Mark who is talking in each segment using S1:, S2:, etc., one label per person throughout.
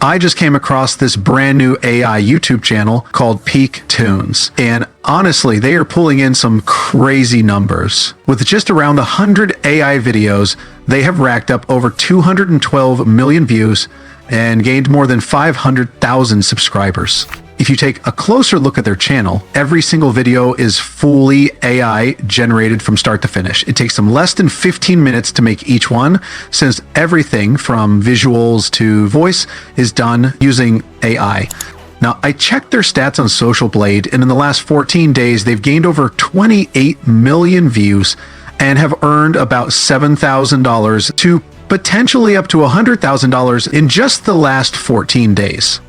S1: I just came across this brand new AI YouTube channel called Peak Tunes, and honestly, they are pulling in some crazy numbers. With just around 100 AI videos, they have racked up over 212 million views and gained more than 500,000 subscribers. If you take a closer look at their channel, every single video is fully AI generated from start to finish. It takes them less than 15 minutes to make each one, since everything from visuals to voice is done using AI. Now, I checked their stats on Social Blade, and in the last 14 days, they've gained over 28 million views and have earned about $7,000 to potentially up to $100,000 in just the last 14 days.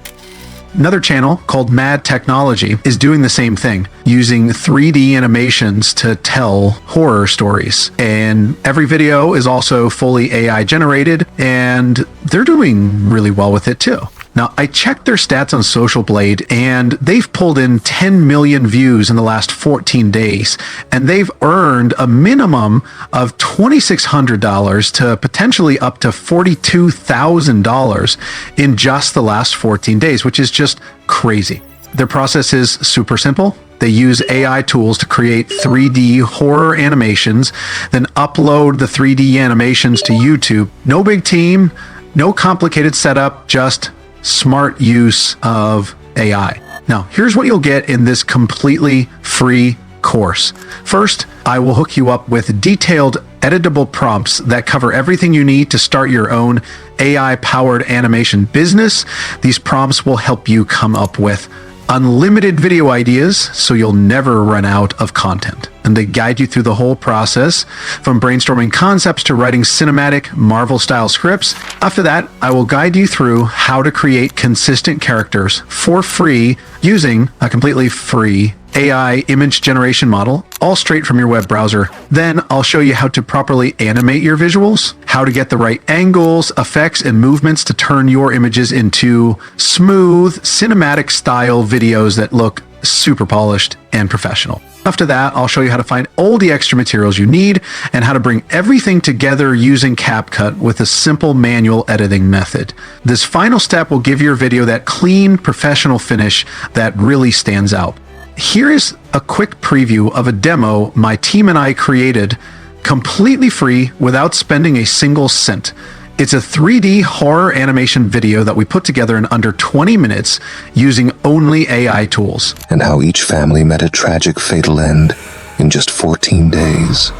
S1: Another channel called Mad Technology is doing the same thing, using 3D animations to tell horror stories. And every video is also fully AI generated, and they're doing really well with it too. Now, I checked their stats on Social Blade, and they've pulled in 10 million views in the last 14 days, and they've earned a minimum of $2,600 to potentially up to $42,000 in just the last 14 days, which is just crazy. Their process is super simple. They use AI tools to create 3D horror animations, then upload the 3D animations to YouTube. No big team, no complicated setup, just smart use of AI. Now, here's what you'll get in this completely free course. First, I will hook you up with detailed editable prompts that cover everything you need to start your own AI-powered animation business. These prompts will help you come up with unlimited video ideas so you'll never run out of content. And they guide you through the whole process, from brainstorming concepts to writing cinematic Marvel-style scripts. After that, I will guide you through how to create consistent characters for free using a completely free AI image generation model, all straight from your web browser. Then I'll show you how to properly animate your visuals, how to get the right angles, effects, and movements to turn your images into smooth, cinematic style videos that look super polished and professional. After that, I'll show you how to find all the extra materials you need and how to bring everything together using CapCut with a simple manual editing method. This final step will give your video that clean, professional finish that really stands out. Here is a quick preview of a demo my team and I created completely free without spending a single cent. It's a 3D horror animation video that we put together in under 20 minutes using only AI tools.
S2: And how each family met a tragic, fatal end in just 14 days.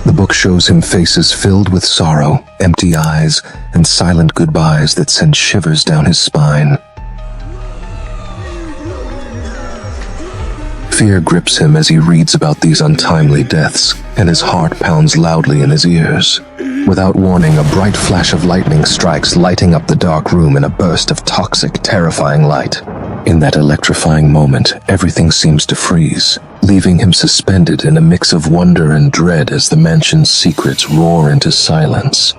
S2: The book shows him faces filled with sorrow, empty eyes, and silent goodbyes that send shivers down his spine. Fear grips him as he reads about these untimely deaths, and his heart pounds loudly in his ears. Without warning, a bright flash of lightning strikes, lighting up the dark room in a burst of toxic, terrifying light. In that electrifying moment, everything seems to freeze, leaving him suspended in a mix of wonder and dread as the mansion's secrets roar into silence.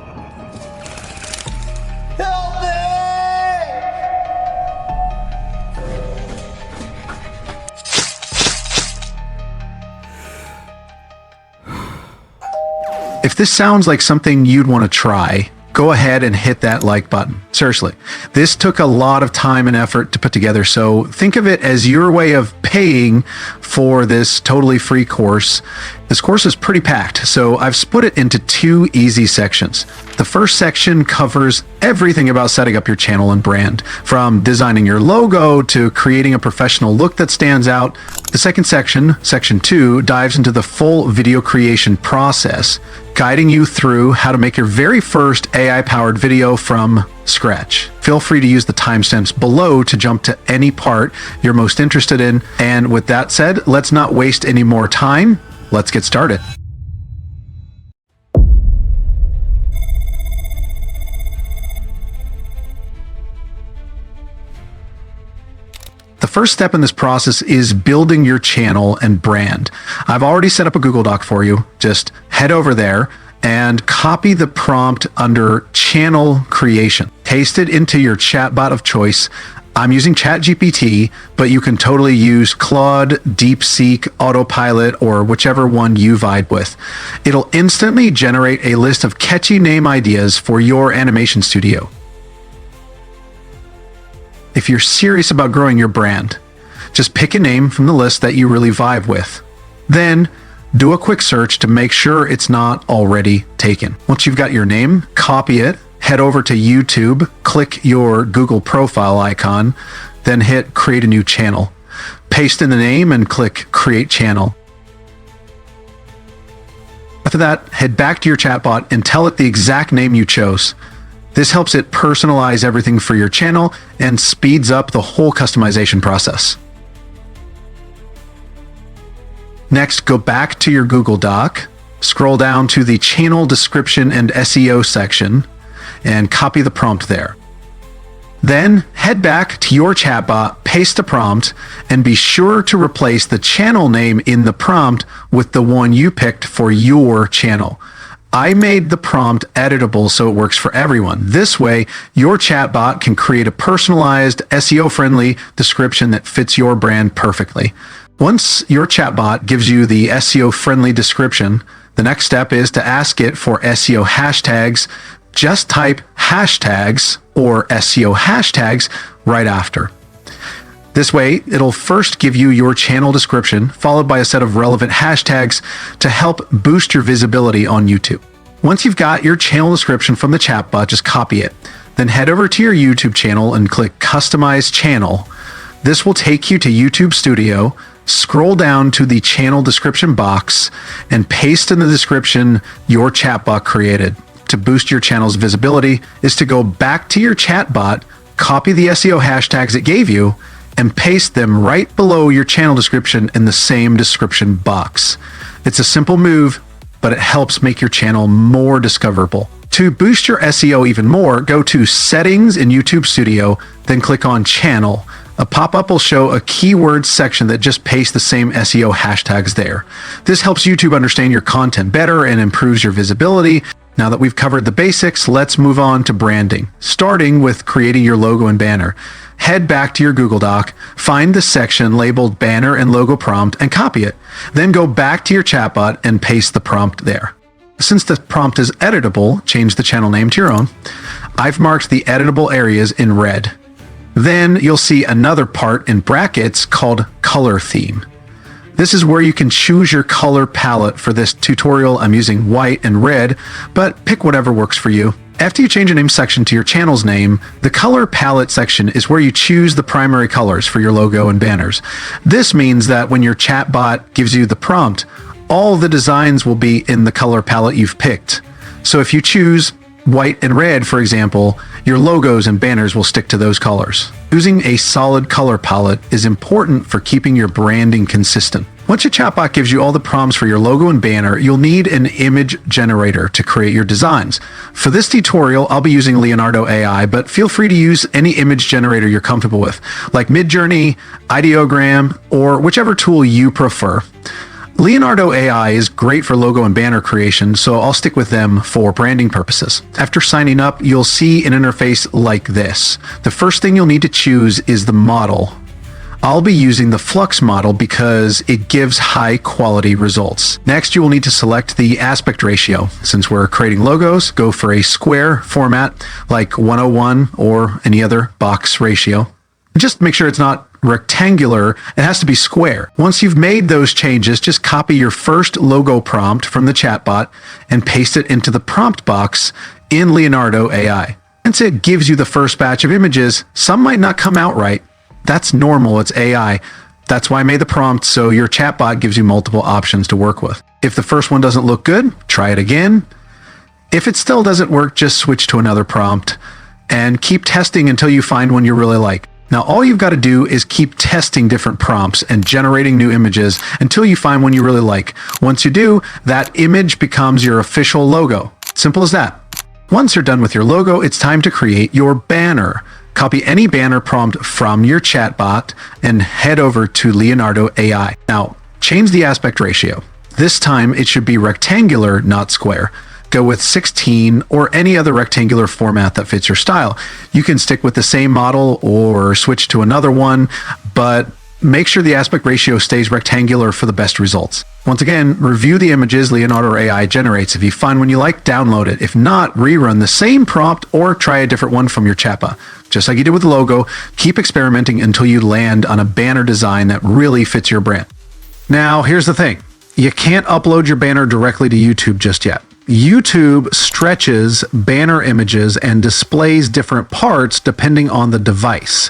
S1: If this sounds like something you'd want to try, go ahead and hit that like button. Seriously, this took a lot of time and effort to put together, so think of it as your way of paying for this totally free course. This course is pretty packed, so I've split it into two easy sections. The first section covers everything about setting up your channel and brand, from designing your logo to creating a professional look that stands out. The second section, section 2, dives into the full video creation process, guiding you through how to make your very first AI-powered video from scratch. Feel free to use the timestamps below to jump to any part you're most interested in. And with that said, let's not waste any more time. Let's get started. The first step in this process is building your channel and brand. I've already set up a Google Doc for you. Just head over there and copy the prompt under channel creation. Paste it into your chatbot of choice. I'm using ChatGPT, but you can totally use Claude, DeepSeek, Autopilot, or whichever one you vibe with. It'll instantly generate a list of catchy name ideas for your animation studio. If you're serious about growing your brand, just pick a name from the list that you really vibe with. Then, do a quick search to make sure it's not already taken. Once you've got your name, copy it, head over to YouTube, click your Google profile icon, then hit Create a New Channel. Paste in the name and click Create Channel. After that, head back to your chatbot and tell it the exact name you chose. This helps it personalize everything for your channel and speeds up the whole customization process. Next, go back to your Google Doc, scroll down to the channel description and SEO section, and copy the prompt there. Then head back to your chatbot, paste the prompt, and be sure to replace the channel name in the prompt with the one you picked for your channel. I made the prompt editable so it works for everyone. This way, your chatbot can create a personalized, SEO-friendly description that fits your brand perfectly. Once your chatbot gives you the SEO-friendly description, the next step is to ask it for SEO hashtags. Just type hashtags or SEO hashtags right after. This way, it'll first give you your channel description, followed by a set of relevant hashtags to help boost your visibility on YouTube. Once you've got your channel description from the chatbot, just copy it. Then head over to your YouTube channel and click Customize Channel. This will take you to YouTube Studio. Scroll down to the channel description box and paste in the description your chatbot created. To boost your channel's visibility is to go back to your chatbot, copy the SEO hashtags it gave you, and paste them right below your channel description in the same description box. It's a simple move, but it helps make your channel more discoverable. To boost your SEO even more, go to Settings in YouTube Studio, then click on Channel. A pop-up will show a keyword section that just pastes the same SEO hashtags there. This helps YouTube understand your content better and improves your visibility. Now that we've covered the basics, let's move on to branding, starting with creating your logo and banner. Head back to your Google Doc, find the section labeled Banner and Logo Prompt, and copy it. Then go back to your chatbot and paste the prompt there. Since the prompt is editable, change the channel name to your own. I've marked the editable areas in red. Then you'll see another part in brackets called Color Theme. This is where you can choose your color palette. For this tutorial, I'm using white and red, but pick whatever works for you. After you change a name section to your channel's name, the color palette section is where you choose the primary colors for your logo and banners. This means that when your chatbot gives you the prompt, all the designs will be in the color palette you've picked. So if you choose white and red, for example, your logos and banners will stick to those colors. Choosing a solid color palette is important for keeping your branding consistent. Once your chatbot gives you all the prompts for your logo and banner, you'll need an image generator to create your designs. For this tutorial, I'll be using Leonardo AI, but feel free to use any image generator you're comfortable with, like Midjourney, Ideogram, or whichever tool you prefer. Leonardo AI is great for logo and banner creation, so I'll stick with them for branding purposes. After signing up, you'll see an interface like this. The first thing you'll need to choose is the model. I'll be using the Flux model because it gives high quality results. Next, you will need to select the aspect ratio. Since we're creating logos, go for a square format like 101 or any other box ratio. Just make sure it's not rectangular, it has to be square. Once you've made those changes, just copy your first logo prompt from the chatbot and paste it into the prompt box in Leonardo AI. Since it gives you the first batch of images, some might not come out right. That's normal, it's AI. That's why I made the prompt so your chatbot gives you multiple options to work with. If the first one doesn't look good, try it again. If it still doesn't work, just switch to another prompt and keep testing until you find one you really like. Now, all you've got to do is keep testing different prompts and generating new images until you find one you really like. Once you do, that image becomes your official logo. Simple as that. Once you're done with your logo, it's time to create your banner. Copy any banner prompt from your chatbot and head over to Leonardo AI. Now, change the aspect ratio. This time, it should be rectangular, not square. go with 16 or any other rectangular format that fits your style. You can stick with the same model or switch to another one, but make sure the aspect ratio stays rectangular for the best results. Once again, review the images Leonardo AI generates. If you find one you like, download it. If not, rerun the same prompt or try a different one from your chatbot. Just like you did with the logo, keep experimenting until you land on a banner design that really fits your brand. Now, here's the thing. You can't upload your banner directly to YouTube just yet. YouTube stretches banner images and displays different parts depending on the device.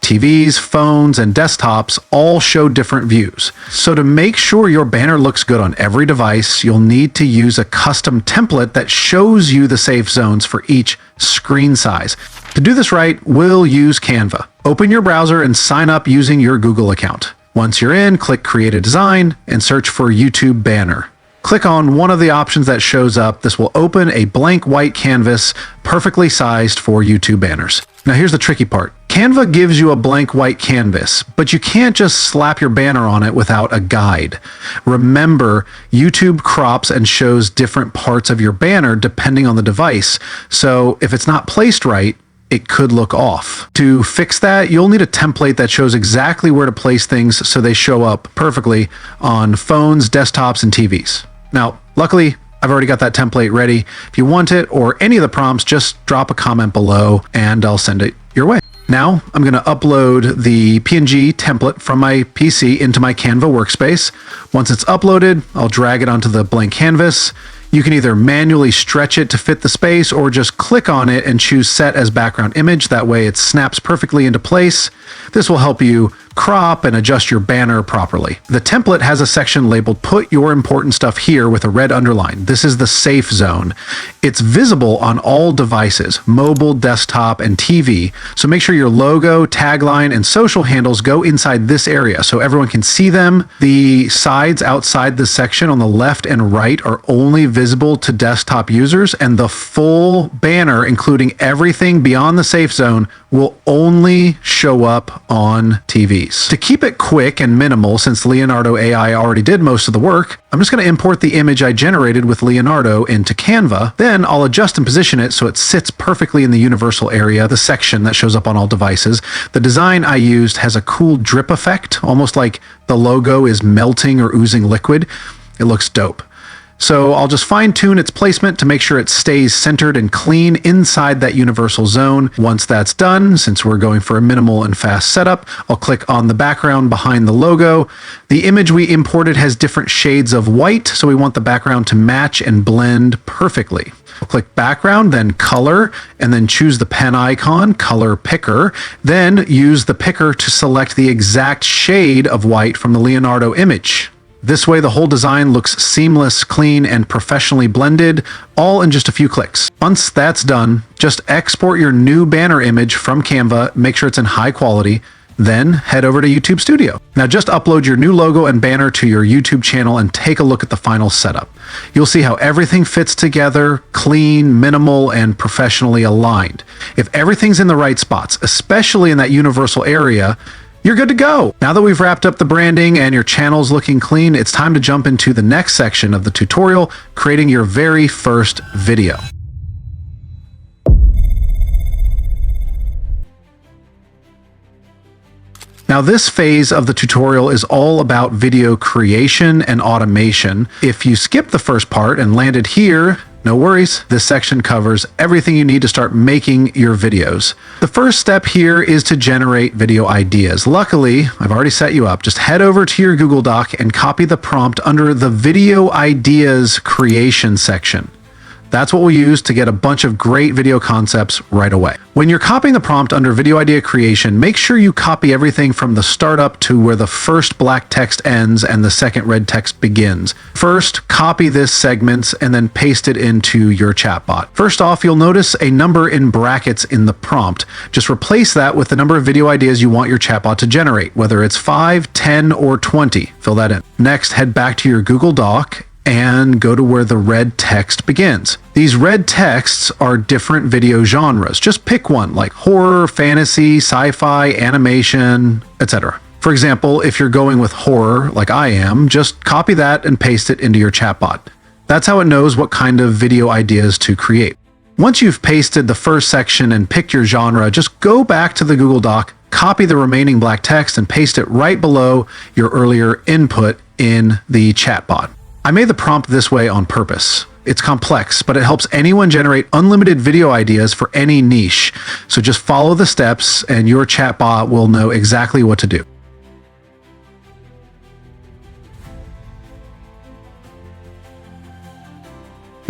S1: TVs, phones, and desktops all show different views. So to make sure your banner looks good on every device, you'll need to use a custom template that shows you the safe zones for each screen size. To do this right, we'll use Canva. Open your browser and sign up using your Google account. Once you're in, click Create a Design and search for YouTube Banner. Click on one of the options that shows up. This will open a blank white canvas perfectly sized for YouTube banners. Now here's the tricky part. Canva gives you a blank white canvas, but you can't just slap your banner on it without a guide. Remember, YouTube crops and shows different parts of your banner depending on the device. So if it's not placed right, it could look off. To fix that, you'll need a template that shows exactly where to place things so they show up perfectly on phones, desktops, and TVs. Now, luckily, I've already got that template ready. If you want it or any of the prompts, just drop a comment below and I'll send it your way. Now, I'm going to upload the PNG template from my PC into my Canva workspace. Once it's uploaded, I'll drag it onto the blank canvas. You can either manually stretch it to fit the space or just click on it and choose Set as Background Image. That way it snaps perfectly into place. This will help you crop and adjust your banner properly. The template has a section labeled Put Your Important Stuff Here with a red underline. This is the safe zone. It's visible on all devices, mobile, desktop, and TV. So make sure your logo, tagline, and social handles go inside this area so everyone can see them. The sides outside this section on the left and right are only visible to desktop users, and the full banner, including everything beyond the safe zone, will only show up on TVs. To keep it quick and minimal, since Leonardo AI already did most of the work, I'm just going to import the image I generated with Leonardo into Canva. Then I'll adjust and position it so it sits perfectly in the universal area, the section that shows up on all devices. The design I used has a cool drip effect, almost like the logo is melting or oozing liquid. It looks dope. So I'll just fine tune its placement to make sure it stays centered and clean inside that universal zone. Once that's done, since we're going for a minimal and fast setup, I'll click on the background behind the logo. The image we imported has different shades of white, so we want the background to match and blend perfectly. I'll click background, then color, and then choose the pen icon, color picker, then use the picker to select the exact shade of white from the Leonardo image. This way, the whole design looks seamless, clean, and professionally blended, all in just a few clicks. Once that's done, just export your new banner image from Canva, make sure it's in high quality, then head over to YouTube Studio. Now just upload your new logo and banner to your YouTube channel and take a look at the final setup. You'll see how everything fits together, clean, minimal, and professionally aligned. If everything's in the right spots, especially in that universal area, you're good to go. Now that we've wrapped up the branding and your channel's looking clean, it's time to jump into the next section of the tutorial, creating your very first video. Now this phase of the tutorial is all about video creation and automation. If you skip the first part and landed here, no worries, this section covers everything you need to start making your videos. The first step here is to generate video ideas. Luckily, I've already set you up. Just head over to your Google Doc and copy the prompt under the Video Ideas Creation section. That's what we'll use to get a bunch of great video concepts right away. When you're copying the prompt under video idea creation, make sure you copy everything from the startup to where the first black text ends and the second red text begins. First, copy this segment and then paste it into your chatbot. First off, you'll notice a number in brackets in the prompt. Just replace that with the number of video ideas you want your chatbot to generate, whether it's 5, 10, or 20. Fill that in. Next, head back to your Google Doc and go to where the red text begins. These red texts are different video genres. Just pick one, like horror, fantasy, sci-fi, animation, etc. For example, if you're going with horror, like I am, just copy that and paste it into your chatbot. That's how it knows what kind of video ideas to create. Once you've pasted the first section and picked your genre, just go back to the Google Doc, copy the remaining black text, and paste it right below your earlier input in the chatbot. I made the prompt this way on purpose. It's complex, but it helps anyone generate unlimited video ideas for any niche. So just follow the steps and your chatbot will know exactly what to do.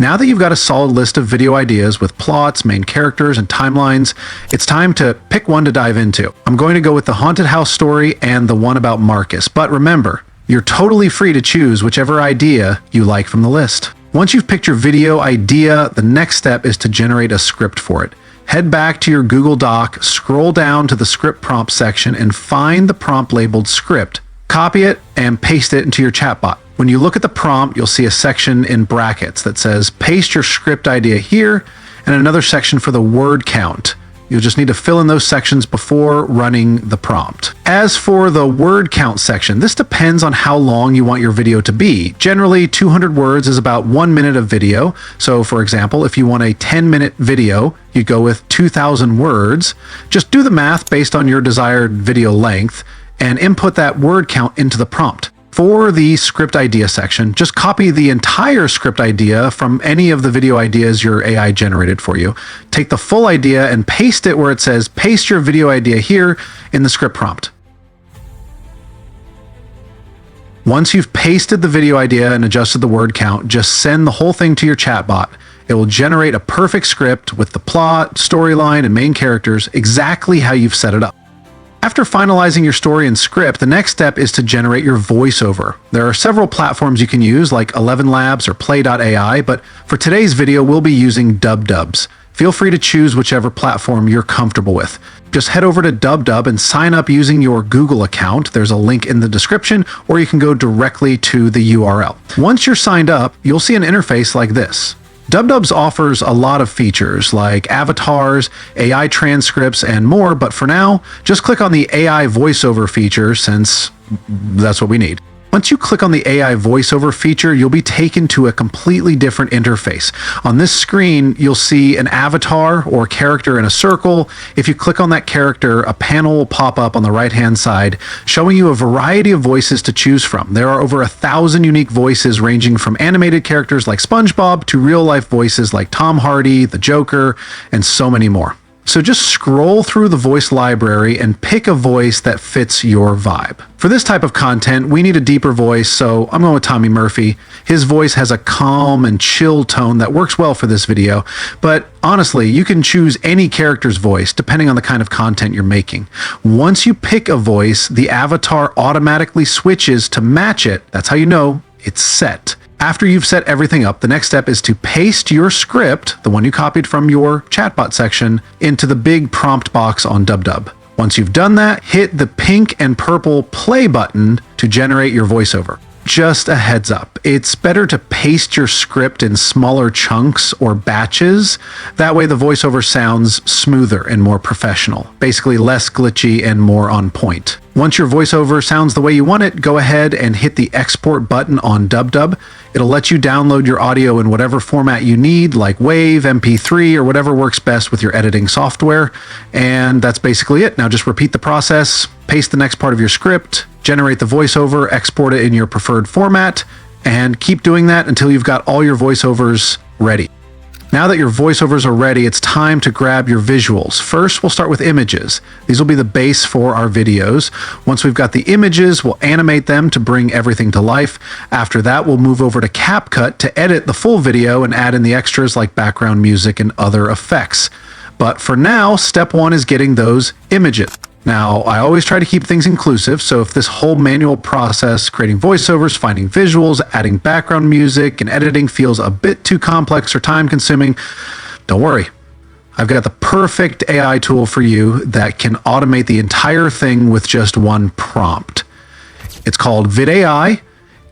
S1: Now that you've got a solid list of video ideas with plots, main characters, and timelines, it's time to pick one to dive into. I'm going to go with the haunted house story and the one about Marcus, but remember, you're totally free to choose whichever idea you like from the list. Once you've picked your video idea, the next step is to generate a script for it. Head back to your Google Doc, scroll down to the script prompt section, and find the prompt labeled script. Copy it and paste it into your chatbot. When you look at the prompt, you'll see a section in brackets that says paste your script idea here, and another section for the word count. You'll just need to fill in those sections before running the prompt. As for the word count section, this depends on how long you want your video to be. Generally, 200 words is about 1 minute of video. So for example, if you want a 10-minute video, you go with 2,000 words. Just do the math based on your desired video length and input that word count into the prompt. For the script idea section, just copy the entire script idea from any of the video ideas your AI generated for you. Take the full idea and paste it where it says paste your video idea here in the script prompt. Once you've pasted the video idea and adjusted the word count, just send the whole thing to your chatbot. It will generate a perfect script with the plot, storyline, and main characters exactly how you've set it up. After finalizing your story and script, the next step is to generate your voiceover. There are several platforms you can use like 11 Labs or Play AI, but for today's video, we'll be using DupDubs. Feel free to choose whichever platform you're comfortable with. Just head over to DupDub and sign up using your Google account. There's a link in the description, or you can go directly to the URL. Once you're signed up, you'll see an interface like this. DupDubs offers a lot of features like avatars, AI transcripts, and more, but for now, just click on the AI voiceover feature since that's what we need. Once you click on the AI voiceover feature, you'll be taken to a completely different interface. On this screen, you'll see an avatar or character in a circle. If you click on that character, a panel will pop up on the right-hand side, showing you a variety of voices to choose from. There are over 1,000 unique voices ranging from animated characters like SpongeBob to real-life voices like Tom Hardy, the Joker, and so many more. So just scroll through the voice library and pick a voice that fits your vibe. For this type of content, we need a deeper voice, so I'm going with Tommy Murphy. His voice has a calm and chill tone that works well for this video, but honestly, you can choose any character's voice depending on the kind of content you're making. Once you pick a voice, the avatar automatically switches to match it. That's how you know it's set. After you've set everything up, the next step is to paste your script, the one you copied from your chatbot section, into the big prompt box on DupDub. Once you've done that, hit the pink and purple play button to generate your voiceover. Just a heads up, it's better to paste your script in smaller chunks or batches. That way the voiceover sounds smoother and more professional, basically less glitchy and more on point. Once your voiceover sounds the way you want it, go ahead and hit the export button on DupDub. It'll let you download your audio in whatever format you need, like WAV, MP3, or whatever works best with your editing software. And that's basically it. Now just repeat the process, paste the next part of your script, generate the voiceover, export it in your preferred format, and keep doing that until you've got all your voiceovers ready. Now that your voiceovers are ready, it's time to grab your visuals. First, we'll start with images. These will be the base for our videos. Once we've got the images, we'll animate them to bring everything to life. After that, we'll move over to CapCut to edit the full video and add in the extras like background music and other effects. But for now, step one is getting those images. Now, I always try to keep things inclusive, so if this whole manual process, creating voiceovers, finding visuals, adding background music, and editing feels a bit too complex or time-consuming, don't worry. I've got the perfect AI tool for you that can automate the entire thing with just one prompt. It's called Vid AI,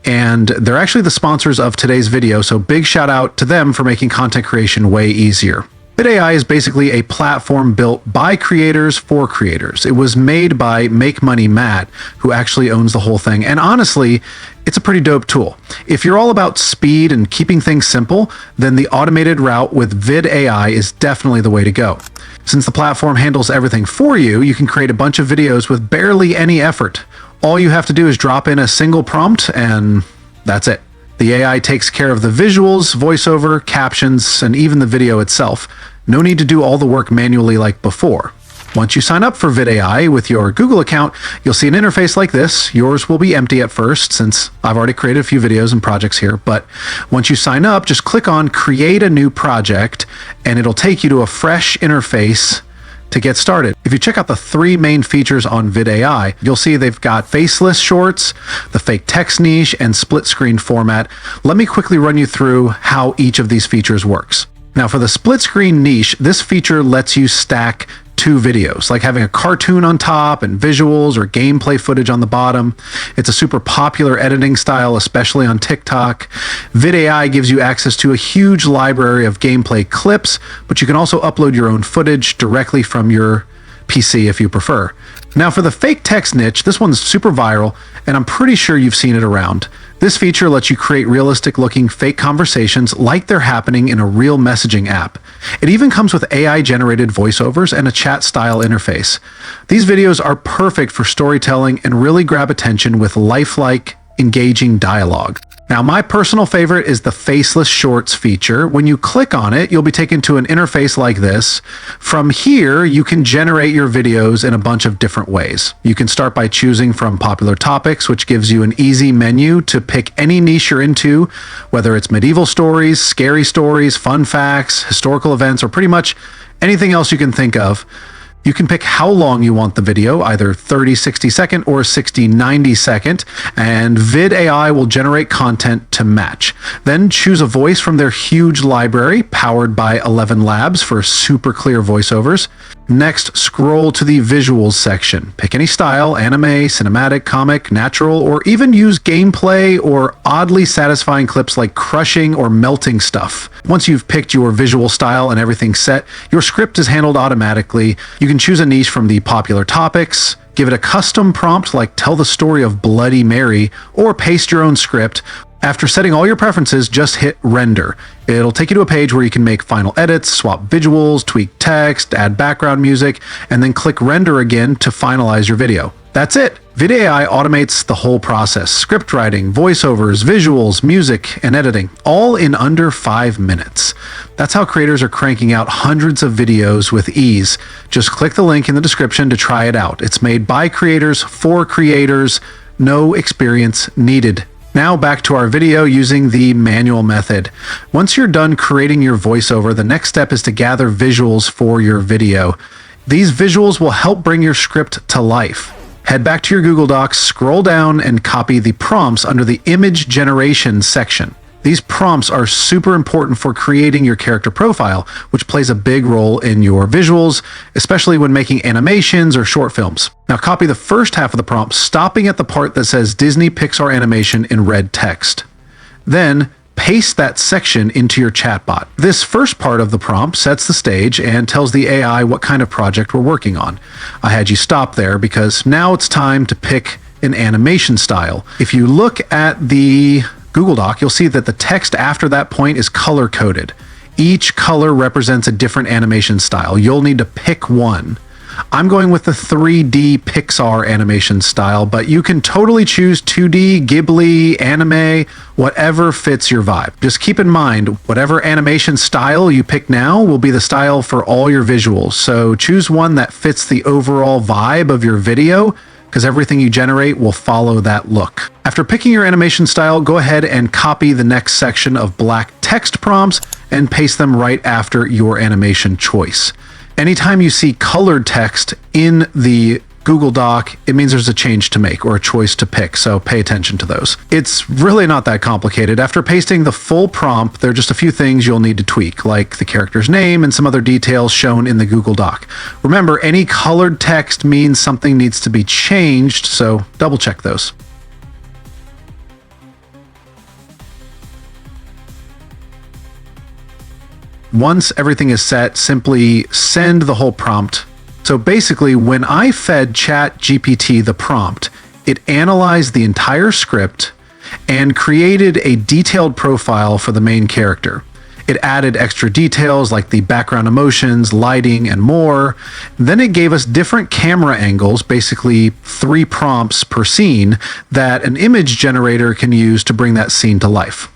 S1: and they're actually the sponsors of today's video, so big shout out to them for making content creation way easier. Vid AI is basically a platform built by creators for creators. It was made by Make Money Matt, who actually owns the whole thing. And honestly, it's a pretty dope tool. If you're all about speed and keeping things simple, then the automated route with Vid AI is definitely the way to go. Since the platform handles everything for you, you can create a bunch of videos with barely any effort. All you have to do is drop in a single prompt and that's it. The AI takes care of the visuals, voiceover, captions, and even the video itself. No need to do all the work manually like before. Once you sign up for Vid AI with your Google account, you'll see an interface like this. Yours will be empty at first since I've already created a few videos and projects here, but once you sign up, just click on Create a New Project and it'll take you to a fresh interface to get started. If you check out the 3 main features on Vid AI, you'll see they've got Faceless shorts, the fake text niche, and split screen format. Let me quickly run you through how each of these features works. Now for the split screen niche, this feature lets you stack 2 videos, like having a cartoon on top and visuals or gameplay footage on the bottom. It's a super popular editing style, especially on TikTok. Vid AI gives you access to a huge library of gameplay clips, but you can also upload your own footage directly from your PC if you prefer. Now for the fake text niche, this one's super viral, and I'm pretty sure you've seen it around. This feature lets you create realistic looking fake conversations like they're happening in a real messaging app. It even comes with AI generated voiceovers and a chat style interface. These videos are perfect for storytelling and really grab attention with lifelike, engaging dialogue. Now, my personal favorite is the Faceless Shorts feature. When you click on it, you'll be taken to an interface like this. From here, you can generate your videos in a bunch of different ways. You can start by choosing from popular topics, which gives you an easy menu to pick any niche you're into, whether it's medieval stories, scary stories, fun facts, historical events, or pretty much anything else you can think of. You can pick how long you want the video, either 30, 60 second or 60, 90 second, and Vid AI will generate content to match. Then choose a voice from their huge library, powered by 11 Labs for super clear voiceovers. Next, scroll to the visuals section. Pick any style, anime, cinematic, comic, natural, or even use gameplay or oddly satisfying clips like crushing or melting stuff. Once you've picked your visual style and everything's set, your script is handled automatically. You can choose a niche from the popular topics, give it a custom prompt like tell the story of Bloody Mary, or paste your own script. After setting all your preferences, just hit render. It'll take you to a page where you can make final edits, swap visuals, tweak text, add background music, and then click render again to finalize your video. That's it! Vid AI automates the whole process. Script writing, voiceovers, visuals, music, and editing, all in under 5 minutes. That's how creators are cranking out hundreds of videos with ease. Just click the link in the description to try it out. It's made by creators for creators, no experience needed. Now back to our video using the manual method. Once you're done creating your voiceover, the next step is to gather visuals for your video. These visuals will help bring your script to life. Head back to your Google Docs, scroll down, and copy the prompts under the image generation section. These prompts are super important for creating your character profile, which plays a big role in your visuals, especially when making animations or short films. Now copy the first half of the prompt, stopping at the part that says Disney Pixar Animation in red text. Then paste that section into your chatbot. This first part of the prompt sets the stage and tells the AI what kind of project we're working on. I had you stop there because now it's time to pick an animation style. If you look at the Google Doc, you'll see that the text after that point is color-coded. Each color represents a different animation style. You'll need to pick one. I'm going with the 3D Pixar animation style, but you can totally choose 2D, Ghibli, anime, whatever fits your vibe. Just keep in mind, whatever animation style you pick now will be the style for all your visuals. So choose one that fits the overall vibe of your video, because everything you generate will follow that look. After picking your animation style, go ahead and copy the next section of black text prompts and paste them right after your animation choice. Anytime you see colored text in the Google Doc, it means there's a change to make or a choice to pick, so pay attention to those. It's really not that complicated. After pasting the full prompt, there are just a few things you'll need to tweak, like the character's name and some other details shown in the Google Doc. Remember, any colored text means something needs to be changed, so double check those. Once everything is set, simply send the whole prompt. So basically, when I fed ChatGPT the prompt, it analyzed the entire script and created a detailed profile for the main character. It added extra details like the background emotions, lighting, and more. Then it gave us different camera angles, basically 3 prompts per scene, that an image generator can use to bring that scene to life.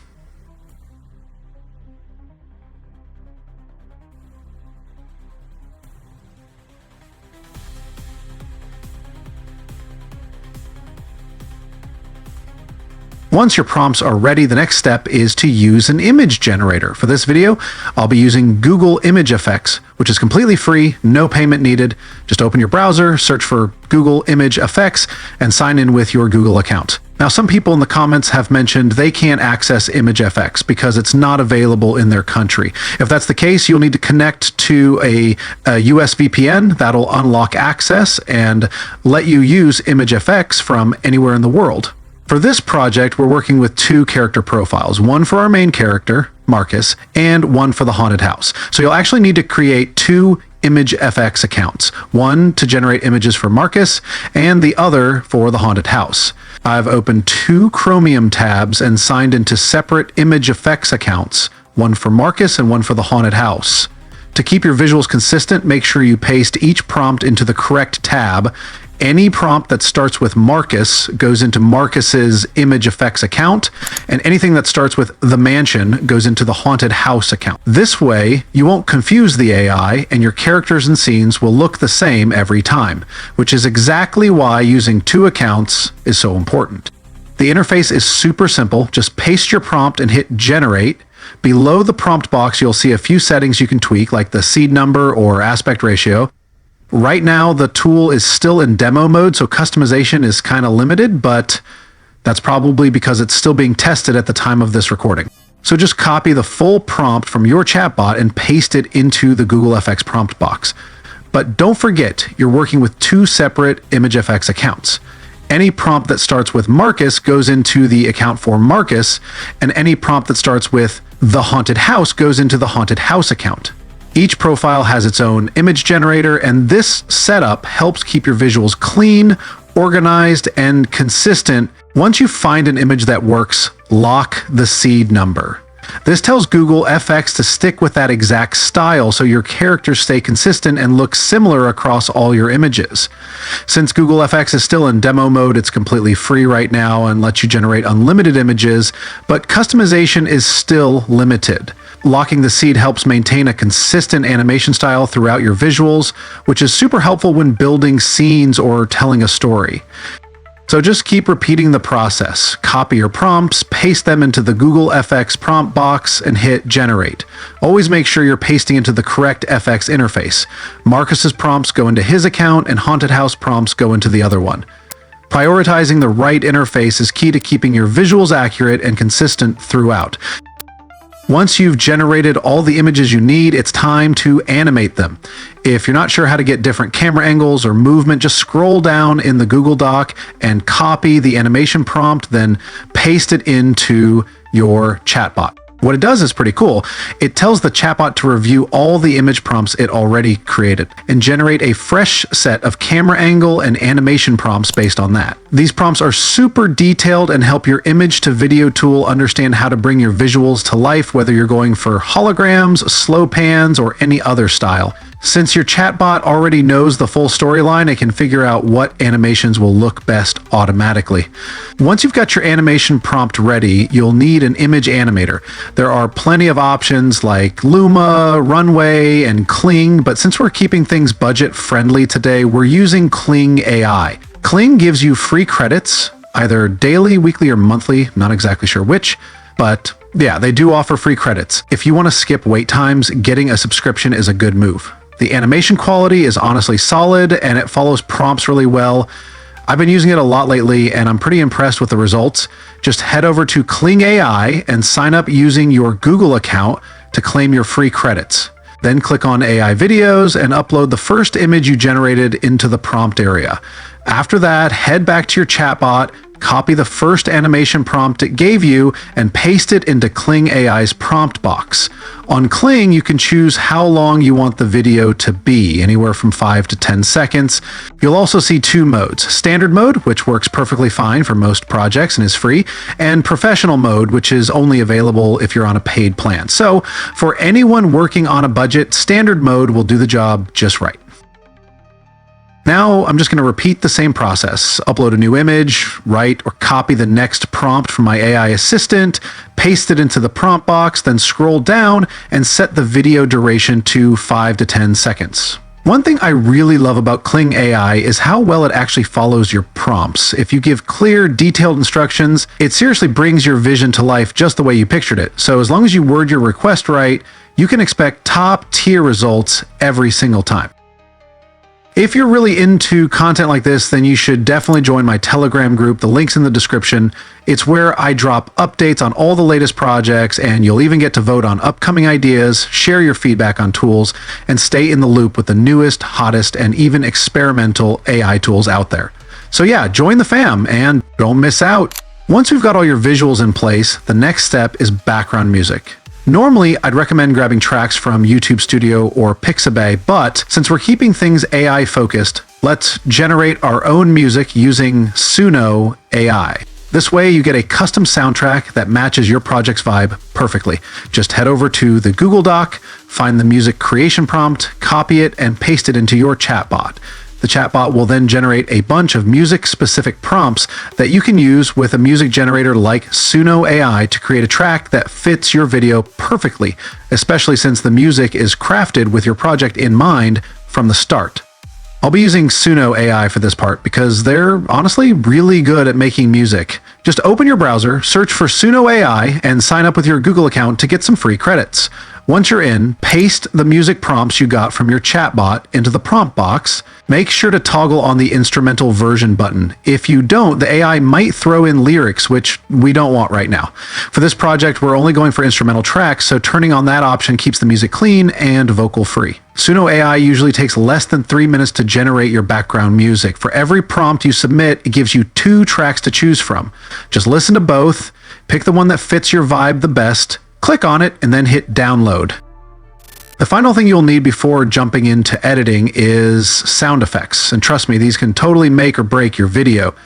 S1: Once your prompts are ready, the next step is to use an image generator. For this video, I'll be using Google Image Effects, which is completely free, no payment needed. Just open your browser, search for Google Image Effects, and sign in with your Google account. Now, some people in the comments have mentioned they can't access Image FX because it's not available in their country. If that's the case, you'll need to connect to a US VPN that'll unlock access and let you use Image FX from anywhere in the world. For this project, we're working with 2 character profiles, one for our main character, Marcus, and one for the haunted house. So you'll actually need to create 2 Image FX accounts, one to generate images for Marcus and the other for the haunted house. I've opened 2 Chromium tabs and signed into separate Image FX accounts, one for Marcus and one for the haunted house. To keep your visuals consistent, make sure you paste each prompt into the correct tab. Any prompt that starts with Marcus goes into Marcus's Image Effects account, and anything that starts with the mansion goes into the haunted house account. This way, you won't confuse the AI, and your characters and scenes will look the same every time, which is exactly why using 2 accounts is so important. The interface is super simple. Just paste your prompt and hit generate. Below the prompt box, you'll see a few settings you can tweak, like the seed number or aspect ratio. Right now, the tool is still in demo mode, so customization is kind of limited, but that's probably because it's still being tested at the time of this recording. So just copy the full prompt from your chatbot and paste it into the Google FX prompt box. But don't forget, you're working with 2 separate Image FX accounts. Any prompt that starts with Marcus goes into the account for Marcus, and any prompt that starts with the haunted house goes into the haunted house account. Each profile has its own image generator, and this setup helps keep your visuals clean, organized, and consistent. Once you find an image that works, lock the seed number. This tells Google FX to stick with that exact style so your characters stay consistent and look similar across all your images. Since Google FX is still in demo mode, it's completely free right now and lets you generate unlimited images, but customization is still limited. Locking the seed helps maintain a consistent animation style throughout your visuals, which is super helpful when building scenes or telling a story. So just keep repeating the process. Copy your prompts, paste them into the Google FX prompt box, and hit generate. Always make sure you're pasting into the correct FX interface. Marcus's prompts go into his account, and haunted house prompts go into the other one. Prioritizing the right interface is key to keeping your visuals accurate and consistent throughout. Once you've generated all the images you need, it's time to animate them. If you're not sure how to get different camera angles or movement, just scroll down in the Google Doc and copy the animation prompt, then paste it into your chatbot. What it does is pretty cool. It tells the chatbot to review all the image prompts it already created and generate a fresh set of camera angle and animation prompts based on that. These prompts are super detailed and help your image to video tool understand how to bring your visuals to life, whether you're going for holograms, slow pans, or any other style. Since your chatbot already knows the full storyline, it can figure out what animations will look best automatically. Once you've got your animation prompt ready, you'll need an image animator. There are plenty of options like Luma, Runway, and Kling, but since we're keeping things budget friendly today, we're using Kling AI. Kling gives you free credits, either daily, weekly, or monthly, not exactly sure which, but yeah, they do offer free credits. If you want to skip wait times, getting a subscription is a good move. The animation quality is honestly solid and it follows prompts really well. I've been using it a lot lately and I'm pretty impressed with the results. Just head over to Kling AI and sign up using your Google account to claim your free credits. Then click on AI videos and upload the first image you generated into the prompt area. After that, head back to your chatbot, copy the first animation prompt it gave you and paste it into Kling AI's prompt box. On Kling, you can choose how long you want the video to be, anywhere from 5 to 10 seconds. You'll also see two modes: standard mode, which works perfectly fine for most projects and is free, and professional mode, which is only available if you're on a paid plan. So for anyone working on a budget, standard mode will do the job just right. Now I'm just going to repeat the same process. Upload a new image, write or copy the next prompt from my AI assistant, paste it into the prompt box, then scroll down and set the video duration to 5 to 10 seconds. One thing I really love about Kling AI is how well it actually follows your prompts. If you give clear, detailed instructions, it seriously brings your vision to life just the way you pictured it. So as long as you word your request right, you can expect top-tier results every single time. If you're really into content like this, then you should definitely join my Telegram group. The link's in the description. It's where I drop updates on all the latest projects, and you'll even get to vote on upcoming ideas, share your feedback on tools, and stay in the loop with the newest, hottest, and even experimental AI tools out there. So yeah, join the fam and don't miss out. Once we've got all your visuals in place, the next step is background music. Normally, I'd recommend grabbing tracks from YouTube Studio or Pixabay, but since we're keeping things AI focused, let's generate our own music using Suno AI. This way you get a custom soundtrack that matches your project's vibe perfectly. Just head over to the Google Doc, find the music creation prompt, copy it, and paste it into your chatbot. The chatbot will then generate a bunch of music-specific prompts that you can use with a music generator like Suno AI to create a track that fits your video perfectly, especially since the music is crafted with your project in mind from the start. I'll be using Suno AI for this part because they're honestly really good at making music. Just open your browser, search for Suno AI, and sign up with your Google account to get some free credits. Once you're in, paste the music prompts you got from your chatbot into the prompt box. Make sure to toggle on the instrumental version button. If you don't, the AI might throw in lyrics, which we don't want right now. For this project, we're only going for instrumental tracks, so turning on that option keeps the music clean and vocal free. Suno AI usually takes less than 3 minutes to generate your background music. For every prompt you submit, it gives you 2 tracks to choose from. Just listen to both, pick the one that fits your vibe the best, click on it, and then hit download. The final thing you'll need before jumping into editing is sound effects. And trust me, these can totally make or break your video.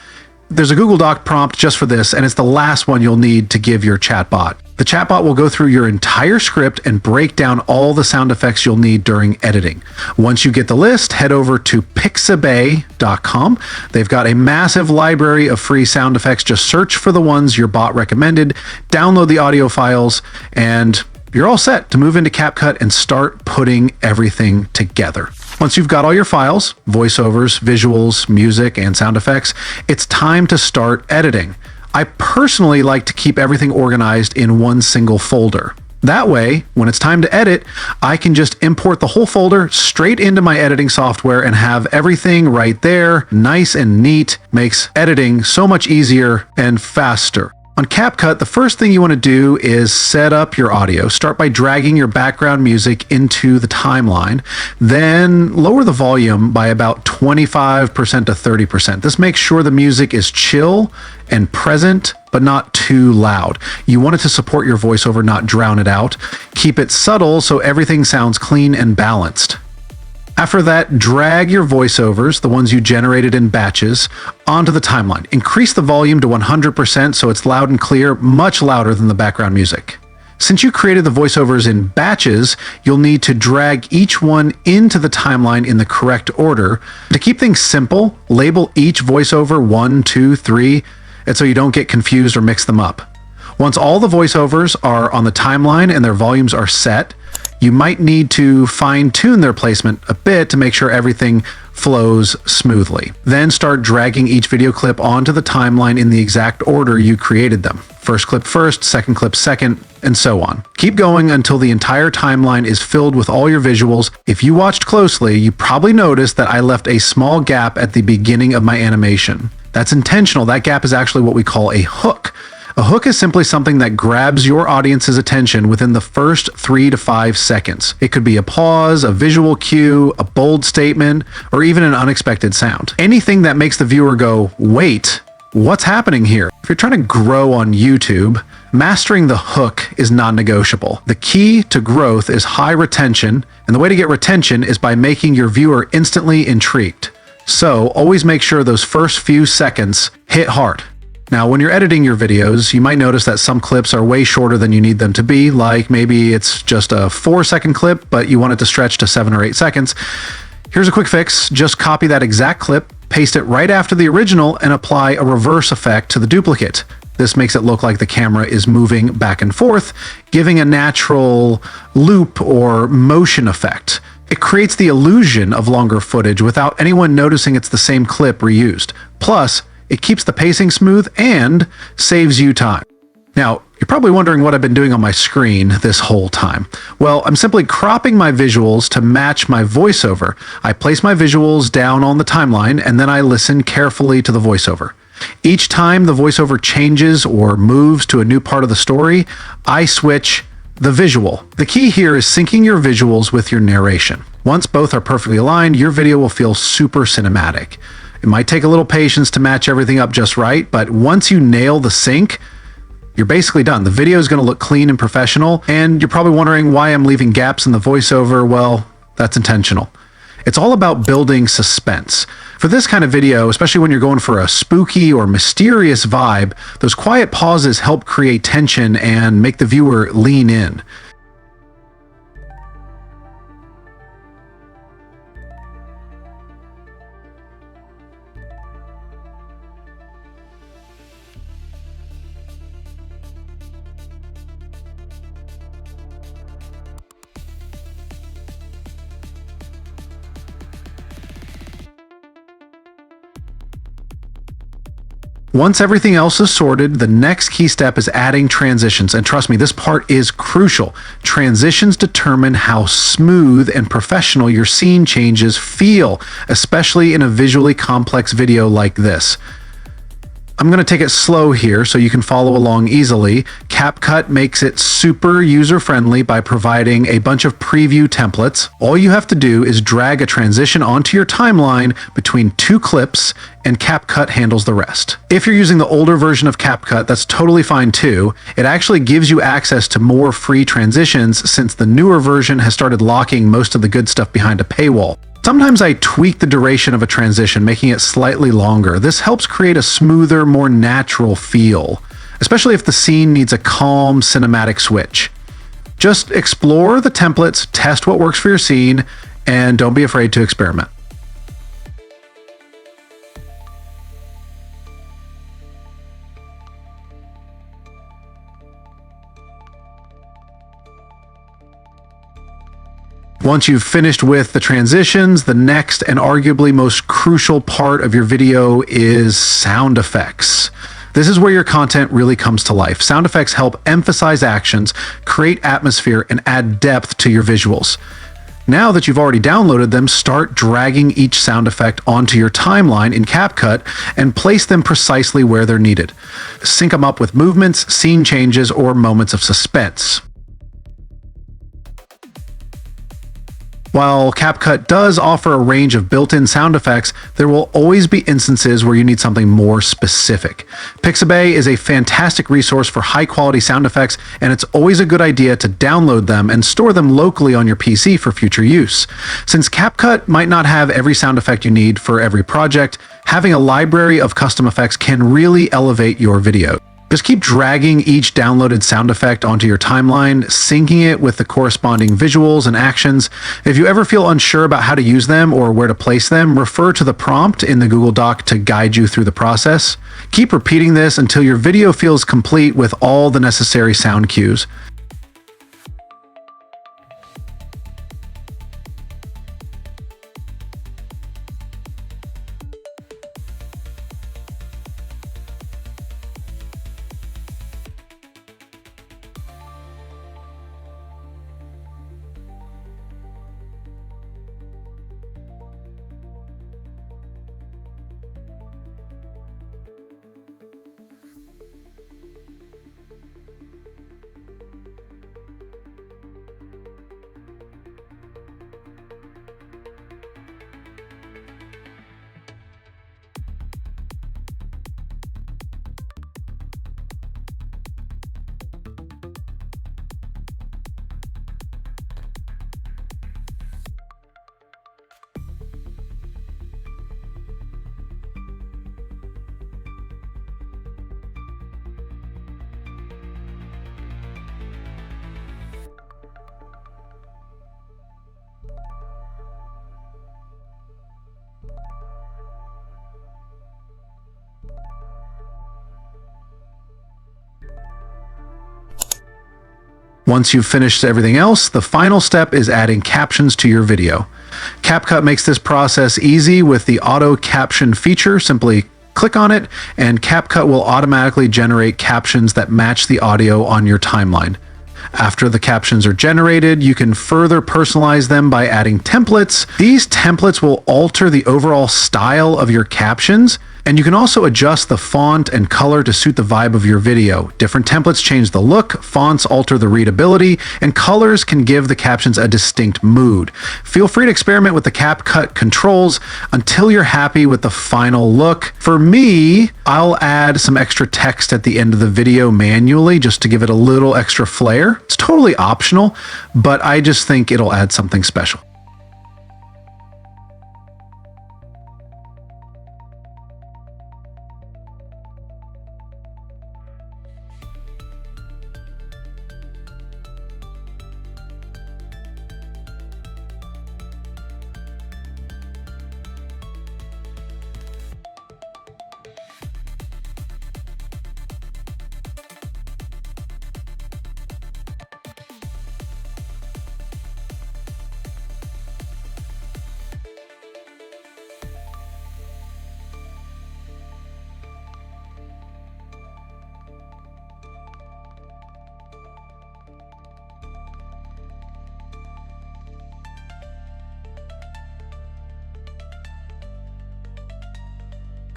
S1: There's a Google Doc prompt just for this, and it's the last one you'll need to give your chatbot. The chatbot will go through your entire script and break down all the sound effects you'll need during editing. Once you get the list, head over to pixabay.com. They've got a massive library of free sound effects. Just search for the ones your bot recommended, download the audio files, and you're all set to move into CapCut and start putting everything together. Once you've got all your files, voiceovers, visuals, music, and sound effects, it's time to start editing. I personally like to keep everything organized in one single folder. That way, when it's time to edit, I can just import the whole folder straight into my editing software and have everything right there, nice and neat. Makes editing so much easier and faster. On CapCut, the first thing you want to do is set up your audio. Start by dragging your background music into the timeline, then lower the volume by about 25% to 30%. This makes sure the music is chill and present, but not too loud. You want it to support your voiceover, not drown it out. Keep it subtle so everything sounds clean and balanced. After that, drag your voiceovers, the ones you generated in batches, onto the timeline. Increase the volume to 100% so it's loud and clear, much louder than the background music. Since you created the voiceovers in batches, you'll need to drag each one into the timeline in the correct order. To keep things simple, label each voiceover 1, 2, 3, and so you don't get confused or mix them up. Once all the voiceovers are on the timeline and their volumes are set, you might need to fine-tune their placement a bit to make sure everything flows smoothly. Then start dragging each video clip onto the timeline in the exact order you created them. First clip first, second clip second, and so on. Keep going until the entire timeline is filled with all your visuals. If you watched closely, you probably noticed that I left a small gap at the beginning of my animation. That's intentional. That gap is actually what we call a hook. A hook is simply something that grabs your audience's attention within the first 3 to 5 seconds. It could be a pause, a visual cue, a bold statement, or even an unexpected sound. Anything that makes the viewer go, wait, What's happening here? If you're trying to grow on YouTube, mastering the hook is non-negotiable. The key to growth is high retention, and the way to get retention is by making your viewer instantly intrigued. So always make sure those first few seconds hit hard. Now, when you're editing your videos, you might notice that some clips are way shorter than you need them to be, like maybe it's just a 4-second clip, but you want it to stretch to 7 or 8 seconds. Here's a quick fix. Just copy that exact clip, paste it right after the original, and apply a reverse effect to the duplicate. This makes it look like the camera is moving back and forth, giving a natural loop or motion effect. It creates the illusion of longer footage without anyone noticing it's the same clip reused. Plus, it keeps the pacing smooth and saves you time. Now, you're probably wondering what I've been doing on my screen this whole time. Well, I'm simply cropping my visuals to match my voiceover. I place my visuals down on the timeline, and then I listen carefully to the voiceover. Each time the voiceover changes or moves to a new part of the story, I switch the visual. The key here is syncing your visuals with your narration. Once both are perfectly aligned, your video will feel super cinematic. It might take a little patience to match everything up just right, but once you nail the sync, you're basically done. The video is going to look clean and professional, and you're probably wondering why I'm leaving gaps in the voiceover. Well, that's intentional. It's all about building suspense. For this kind of video, especially when you're going for a spooky or mysterious vibe, those quiet pauses help create tension and make the viewer lean in. Once everything else is sorted, the next key step is adding transitions. And trust me, this part is crucial. Transitions determine how smooth and professional your scene changes feel, especially in a visually complex video like this. I'm going to take it slow here so you can follow along easily. CapCut makes it super user-friendly by providing a bunch of preview templates. All you have to do is drag a transition onto your timeline between 2 clips, and CapCut handles the rest. If you're using the older version of CapCut, that's totally fine too. It actually gives you access to more free transitions since the newer version has started locking most of the good stuff behind a paywall. Sometimes I tweak the duration of a transition, making it slightly longer. This helps create a smoother, more natural feel, especially if the scene needs a calm, cinematic switch. Just explore the templates, test what works for your scene, and don't be afraid to experiment. Once you've finished with the transitions, the next and arguably most crucial part of your video is sound effects. This is where your content really comes to life. Sound effects help emphasize actions, create atmosphere, and add depth to your visuals. Now that you've already downloaded them, start dragging each sound effect onto your timeline in CapCut and place them precisely where they're needed. Sync them up with movements, scene changes, or moments of suspense. While CapCut does offer a range of built-in sound effects, there will always be instances where you need something more specific. Pixabay is a fantastic resource for high-quality sound effects, and it's always a good idea to download them and store them locally on your PC for future use. Since CapCut might not have every sound effect you need for every project, having a library of custom effects can really elevate your video. Just keep dragging each downloaded sound effect onto your timeline, syncing it with the corresponding visuals and actions. If you ever feel unsure about how to use them or where to place them, refer to the prompt in the Google Doc to guide you through the process. Keep repeating this until your video feels complete with all the necessary sound cues. Once you've finished everything else, the final step is adding captions to your video. CapCut makes this process easy with the auto caption feature. Simply click on it, and CapCut will automatically generate captions that match the audio on your timeline. After the captions are generated, you can further personalize them by adding templates. These templates will alter the overall style of your captions, and you can also adjust the font and color to suit the vibe of your video. Different templates change the look, fonts alter the readability, and colors can give the captions a distinct mood. Feel free to experiment with the CapCut controls until you're happy with the final look. For me, I'll add some extra text at the end of the video manually just to give it a little extra flair. It's totally optional, but I just think it'll add something special.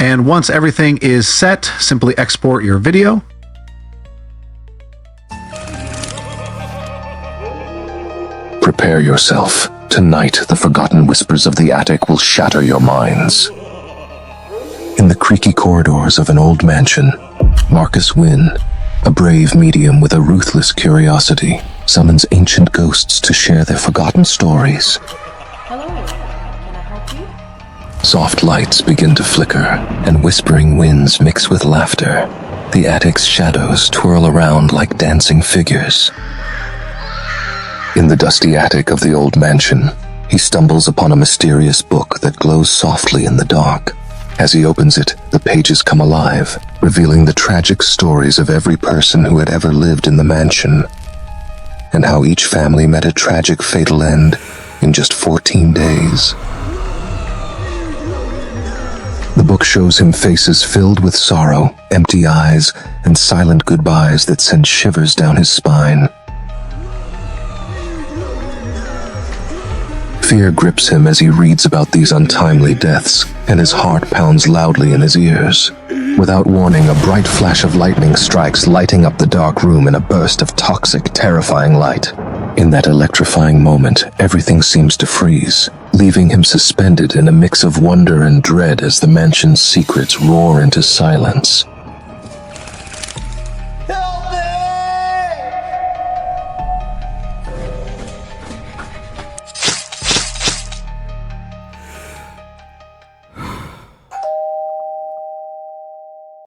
S1: And once everything is set, simply export your video.
S2: Prepare yourself. Tonight, the forgotten whispers of the attic will shatter your minds. In the creaky corridors of an old mansion, Marcus Wynn, a brave medium with a ruthless curiosity, summons ancient ghosts to share their forgotten stories.
S3: Hello, can I help you?
S2: Soft lights begin to flicker, and whispering winds mix with laughter. The attic's shadows twirl around like dancing figures. In the dusty attic of the old mansion, he stumbles upon a mysterious book that glows softly in the dark. As he opens it, the pages come alive, revealing the tragic stories of every person who had ever lived in the mansion, and how each family met a tragic fatal end in just 14 days. The book shows him faces filled with sorrow, empty eyes, and silent goodbyes that send shivers down his spine. Fear grips him as he reads about these untimely deaths, and his heart pounds loudly in his ears. Without warning, a bright flash of lightning strikes, lighting up the dark room in a burst of toxic, terrifying light. In that electrifying moment, everything seems to freeze, leaving him suspended in a mix of wonder and dread as the mansion's secrets roar into silence.